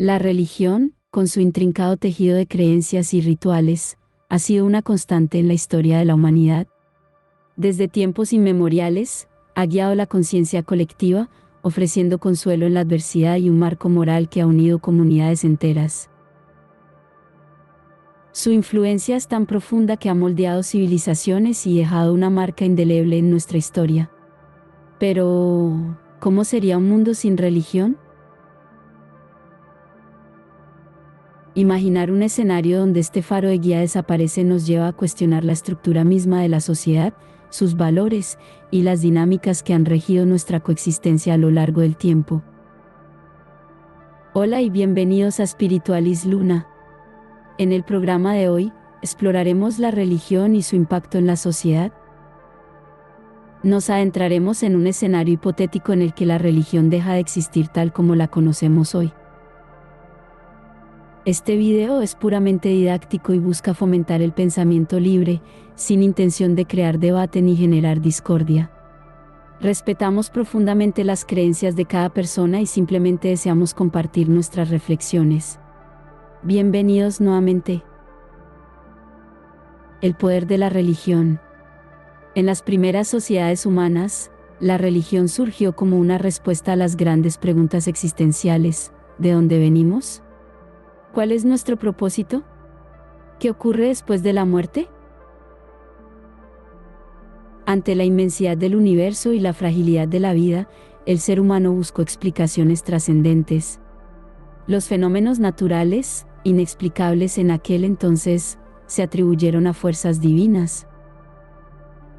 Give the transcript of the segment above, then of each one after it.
La religión, con su intrincado tejido de creencias y rituales, ha sido una constante en la historia de la humanidad. Desde tiempos inmemoriales, ha guiado la conciencia colectiva, ofreciendo consuelo en la adversidad y un marco moral que ha unido comunidades enteras. Su influencia es tan profunda que ha moldeado civilizaciones y dejado una marca indeleble en nuestra historia. Pero, ¿cómo sería un mundo sin religión? Imaginar un escenario donde este faro de guía desaparece nos lleva a cuestionar la estructura misma de la sociedad, sus valores y las dinámicas que han regido nuestra coexistencia a lo largo del tiempo. Hola y bienvenidos a Spiritualis Luna. En el programa de hoy, exploraremos la religión y su impacto en la sociedad. Nos adentraremos en un escenario hipotético en el que la religión deja de existir tal como la conocemos hoy. Este video es puramente didáctico y busca fomentar el pensamiento libre, sin intención de crear debate ni generar discordia. Respetamos profundamente las creencias de cada persona y simplemente deseamos compartir nuestras reflexiones. Bienvenidos nuevamente. El poder de la religión. En las primeras sociedades humanas, la religión surgió como una respuesta a las grandes preguntas existenciales: ¿de dónde venimos? ¿Cuál es nuestro propósito? ¿Qué ocurre después de la muerte? Ante la inmensidad del universo y la fragilidad de la vida, el ser humano buscó explicaciones trascendentes. Los fenómenos naturales, inexplicables en aquel entonces, se atribuyeron a fuerzas divinas.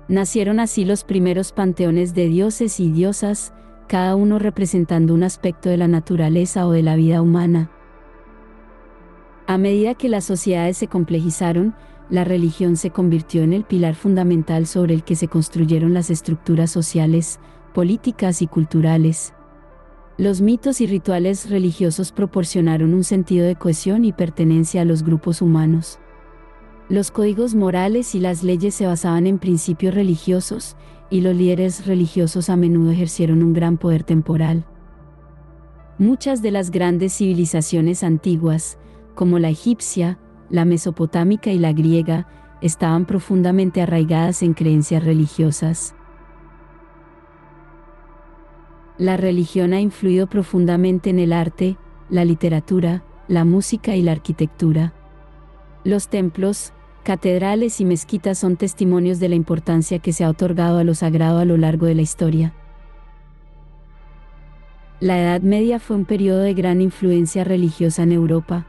Nacieron así los primeros panteones de dioses y diosas, cada uno representando un aspecto de la naturaleza o de la vida humana. A medida que las sociedades se complejizaron, la religión se convirtió en el pilar fundamental sobre el que se construyeron las estructuras sociales, políticas y culturales. Los mitos y rituales religiosos proporcionaron un sentido de cohesión y pertenencia a los grupos humanos. Los códigos morales y las leyes se basaban en principios religiosos, y los líderes religiosos a menudo ejercieron un gran poder temporal. Muchas de las grandes civilizaciones antiguas, como la egipcia, la mesopotámica y la griega, estaban profundamente arraigadas en creencias religiosas. La religión ha influido profundamente en el arte, la literatura, la música y la arquitectura. Los templos, catedrales y mezquitas son testimonios de la importancia que se ha otorgado a lo sagrado a lo largo de la historia. La Edad Media fue un periodo de gran influencia religiosa en Europa.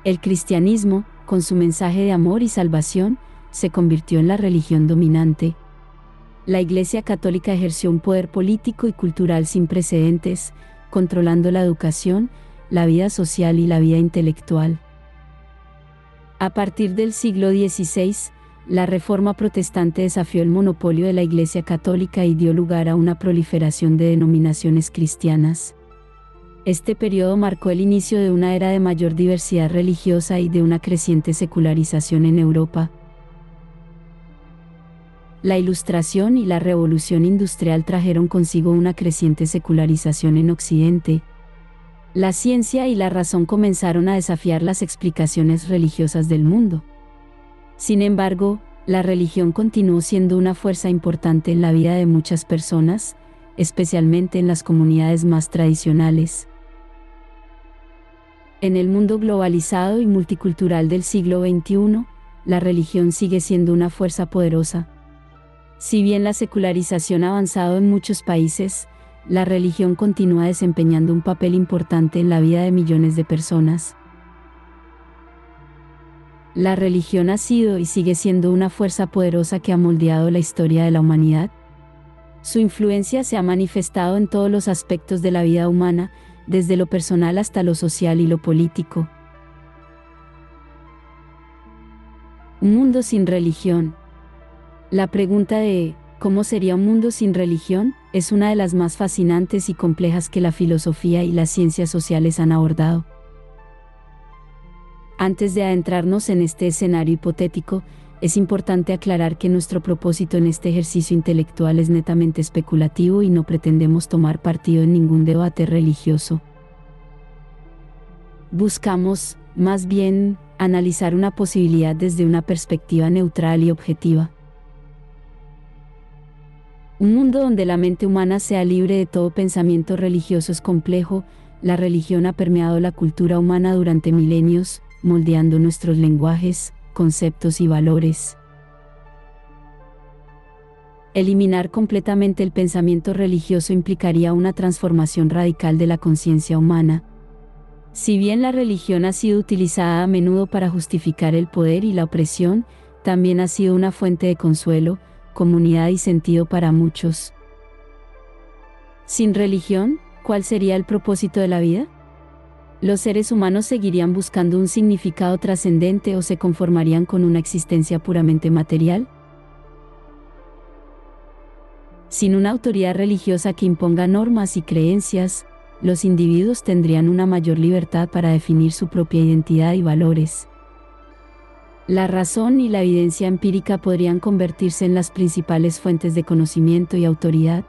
El cristianismo, con su mensaje de amor y salvación, se convirtió en la religión dominante. La Iglesia Católica ejerció un poder político y cultural sin precedentes, controlando la educación, la vida social y la vida intelectual. A partir del siglo XVI, la Reforma Protestante desafió el monopolio de la Iglesia Católica y dio lugar a una proliferación de denominaciones cristianas. Este periodo marcó el inicio de una era de mayor diversidad religiosa y de una creciente secularización en Europa. La Ilustración y la Revolución Industrial trajeron consigo una creciente secularización en Occidente. La ciencia y la razón comenzaron a desafiar las explicaciones religiosas del mundo. Sin embargo, la religión continuó siendo una fuerza importante en la vida de muchas personas, especialmente en las comunidades más tradicionales. En el mundo globalizado y multicultural del siglo XXI, la religión sigue siendo una fuerza poderosa. Si bien la secularización ha avanzado en muchos países, la religión continúa desempeñando un papel importante en la vida de millones de personas. La religión ha sido y sigue siendo una fuerza poderosa que ha moldeado la historia de la humanidad. Su influencia se ha manifestado en todos los aspectos de la vida humana, desde lo personal hasta lo social y lo político. Un mundo sin religión. La pregunta de ¿cómo sería un mundo sin religión? Es una de las más fascinantes y complejas que la filosofía y las ciencias sociales han abordado. Antes de adentrarnos en este escenario hipotético, es importante aclarar que nuestro propósito en este ejercicio intelectual es netamente especulativo y no pretendemos tomar partido en ningún debate religioso. Buscamos, más bien, analizar una posibilidad desde una perspectiva neutral y objetiva. Un mundo donde la mente humana sea libre de todo pensamiento religioso es complejo. La religión ha permeado la cultura humana durante milenios, moldeando nuestros lenguajes, conceptos y valores. Eliminar completamente el pensamiento religioso implicaría una transformación radical de la conciencia humana. Si bien la religión ha sido utilizada a menudo para justificar el poder y la opresión, también ha sido una fuente de consuelo, comunidad y sentido para muchos. Sin religión, ¿cuál sería el propósito de la vida? ¿Los seres humanos seguirían buscando un significado trascendente o se conformarían con una existencia puramente material? Sin una autoridad religiosa que imponga normas y creencias, los individuos tendrían una mayor libertad para definir su propia identidad y valores. La razón y la evidencia empírica podrían convertirse en las principales fuentes de conocimiento y autoridad.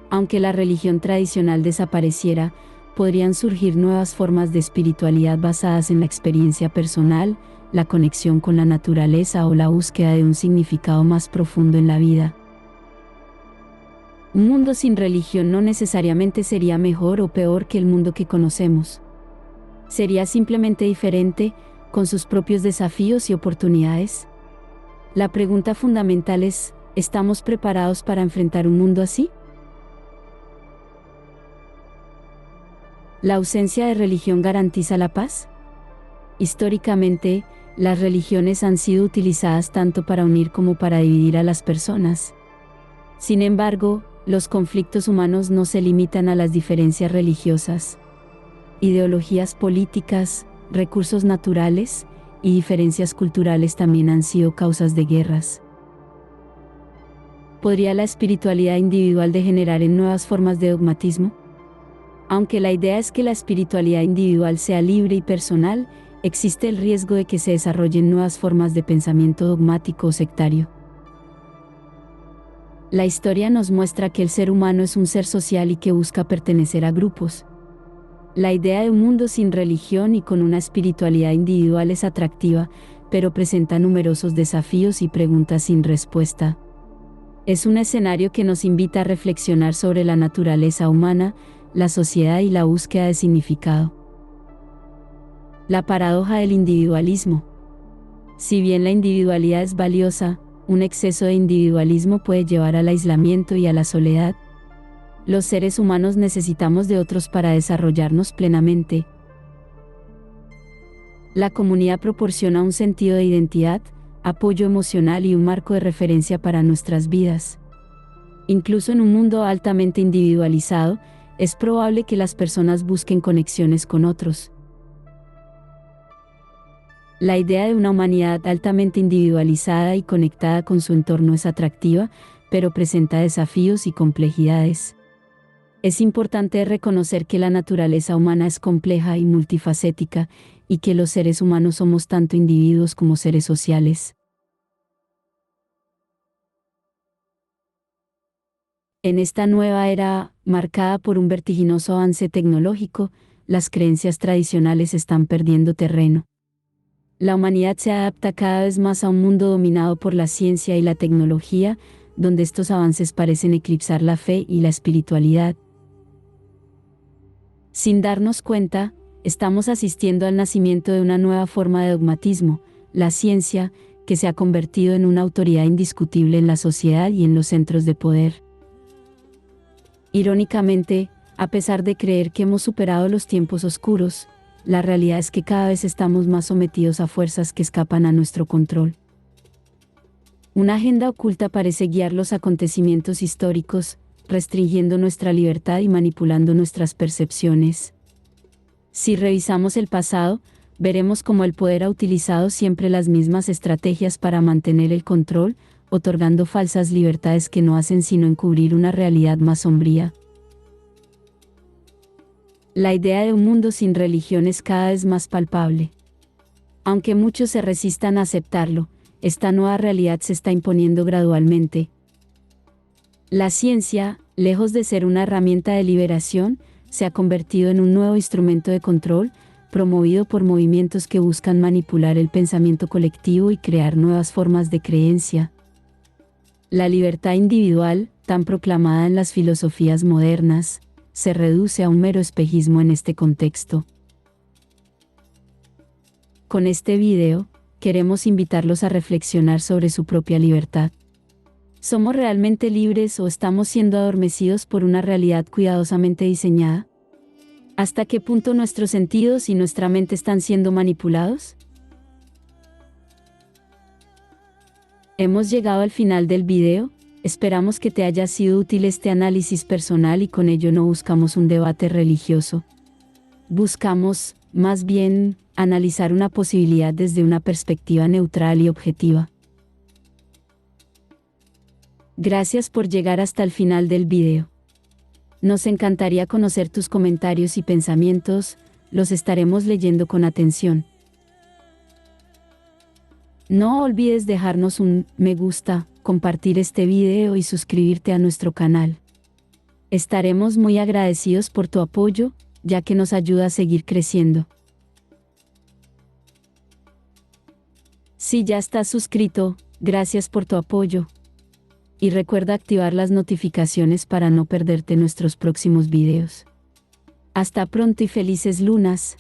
Aunque la religión tradicional desapareciera, podrían surgir nuevas formas de espiritualidad basadas en la experiencia personal, la conexión con la naturaleza o la búsqueda de un significado más profundo en la vida. Un mundo sin religión no necesariamente sería mejor o peor que el mundo que conocemos. Sería simplemente diferente, con sus propios desafíos y oportunidades. La pregunta fundamental es, ¿estamos preparados para enfrentar un mundo así? ¿La ausencia de religión garantiza la paz? Históricamente, las religiones han sido utilizadas tanto para unir como para dividir a las personas. Sin embargo, los conflictos humanos no se limitan a las diferencias religiosas. Ideologías políticas, recursos naturales y diferencias culturales también han sido causas de guerras. ¿Podría la espiritualidad individual degenerar en nuevas formas de dogmatismo? Aunque la idea es que la espiritualidad individual sea libre y personal, existe el riesgo de que se desarrollen nuevas formas de pensamiento dogmático o sectario. La historia nos muestra que el ser humano es un ser social y que busca pertenecer a grupos. La idea de un mundo sin religión y con una espiritualidad individual es atractiva, pero presenta numerosos desafíos y preguntas sin respuesta. Es un escenario que nos invita a reflexionar sobre la naturaleza humana, la sociedad y la búsqueda de significado. La paradoja del individualismo. Si bien la individualidad es valiosa, un exceso de individualismo puede llevar al aislamiento y a la soledad. Los seres humanos necesitamos de otros para desarrollarnos plenamente. La comunidad proporciona un sentido de identidad, apoyo emocional y un marco de referencia para nuestras vidas. Incluso en un mundo altamente individualizado, es probable que las personas busquen conexiones con otros. La idea de una humanidad altamente individualizada y conectada con su entorno es atractiva, pero presenta desafíos y complejidades. Es importante reconocer que la naturaleza humana es compleja y multifacética, y que los seres humanos somos tanto individuos como seres sociales. En esta nueva era, marcada por un vertiginoso avance tecnológico, las creencias tradicionales están perdiendo terreno. La humanidad se adapta cada vez más a un mundo dominado por la ciencia y la tecnología, donde estos avances parecen eclipsar la fe y la espiritualidad. Sin darnos cuenta, estamos asistiendo al nacimiento de una nueva forma de dogmatismo, la ciencia, que se ha convertido en una autoridad indiscutible en la sociedad y en los centros de poder. Irónicamente, a pesar de creer que hemos superado los tiempos oscuros, la realidad es que cada vez estamos más sometidos a fuerzas que escapan a nuestro control. Una agenda oculta parece guiar los acontecimientos históricos, restringiendo nuestra libertad y manipulando nuestras percepciones. Si revisamos el pasado, veremos cómo el poder ha utilizado siempre las mismas estrategias para mantener el control, otorgando falsas libertades que no hacen sino encubrir una realidad más sombría. La idea de un mundo sin religión es cada vez más palpable. Aunque muchos se resistan a aceptarlo, esta nueva realidad se está imponiendo gradualmente. La ciencia, lejos de ser una herramienta de liberación, se ha convertido en un nuevo instrumento de control, promovido por movimientos que buscan manipular el pensamiento colectivo y crear nuevas formas de creencia. La libertad individual, tan proclamada en las filosofías modernas, se reduce a un mero espejismo en este contexto. Con este video, queremos invitarlos a reflexionar sobre su propia libertad. ¿Somos realmente libres o estamos siendo adormecidos por una realidad cuidadosamente diseñada? ¿Hasta qué punto nuestros sentidos y nuestra mente están siendo manipulados? Hemos llegado al final del video, esperamos que te haya sido útil este análisis personal y con ello no buscamos un debate religioso. Buscamos, más bien, analizar una posibilidad desde una perspectiva neutral y objetiva. Gracias por llegar hasta el final del video. Nos encantaría conocer tus comentarios y pensamientos, los estaremos leyendo con atención. No olvides dejarnos un me gusta, compartir este video y suscribirte a nuestro canal. Estaremos muy agradecidos por tu apoyo, ya que nos ayuda a seguir creciendo. Si ya estás suscrito, gracias por tu apoyo. Y recuerda activar las notificaciones para no perderte nuestros próximos videos. Hasta pronto y felices lunas.